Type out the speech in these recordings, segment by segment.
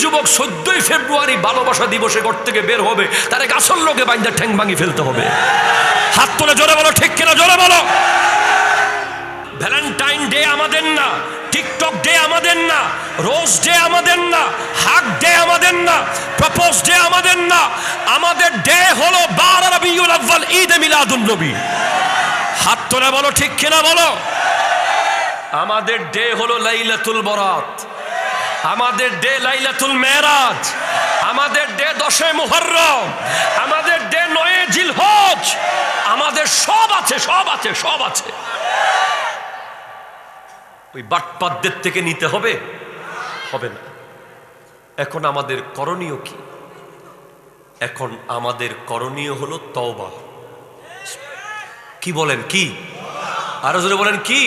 যুবক 14ই ফেব্রুয়ারি ভালোবাসা দিবসে ঘর থেকে বের হবে, তারে গাছর লোকে বাইন্দা ঠ্যাং ভাঙি ফেলতে হবে। হাত তুলে জোরে বলো ঠিক কিনা, জোরে বলো। ভ্যালেন্টাইন ডে আমাদের না, টিকটক ডে আমাদের না, রোজ ডে আমাদের না, হাগ ডে আমাদের না, প্রপোজ ডে আমাদের না। আমাদের ডে হলো 12 রবিউল আউয়াল, ঈদে মিলাদুন নবী। হাত তুলে বলো ঠিক কিনা বলো। আমাদের ডে হলো লাইলাতুল বরাত, আমাদের ডে লাইলাতুল মেরাজ, আমাদের ডে 10 মুহররম, আমাদের ডে 9 জিলহজ, আমাদের সব আছে, সব আছে, সব আছে। ওই বাটপাতদের থেকে নিতে হবে, হবে না। এখন আমাদের করণীয় কি? এখন আমাদের করণীয় হলো তওবা। কি বলেন? কি? আরো জোরে বলেন কি?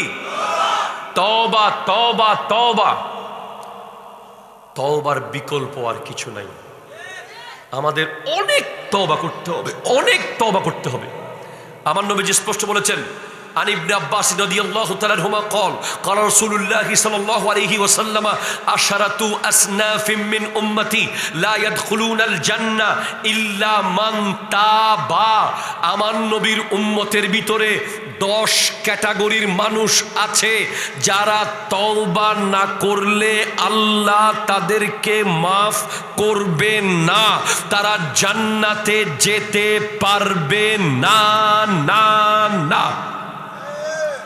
তওবা, তওবা, তওবা। তওবার বিকল্প আর কিছু নাই। আমাদের অনেক তওবা করতে হবে, অনেক তওবা করতে হবে। আমার নবীজি স্পষ্ট বলেছেন, عن ابن عباس رضي الله تعالى عنهما قال قال رسول الله صلى الله عليه وسلم 10 أصناف من أمتي لا يدخلون الجنة إلا من تاب। আমার নবীর উম্মতের ভিতরে 10 ক্যাটাগরির মানুষ আছে যারা তওবা না করলে আল্লাহ তাদেরকে মাফ করবেন না, তারা জান্নাতে যেতে পারবে না, না, না।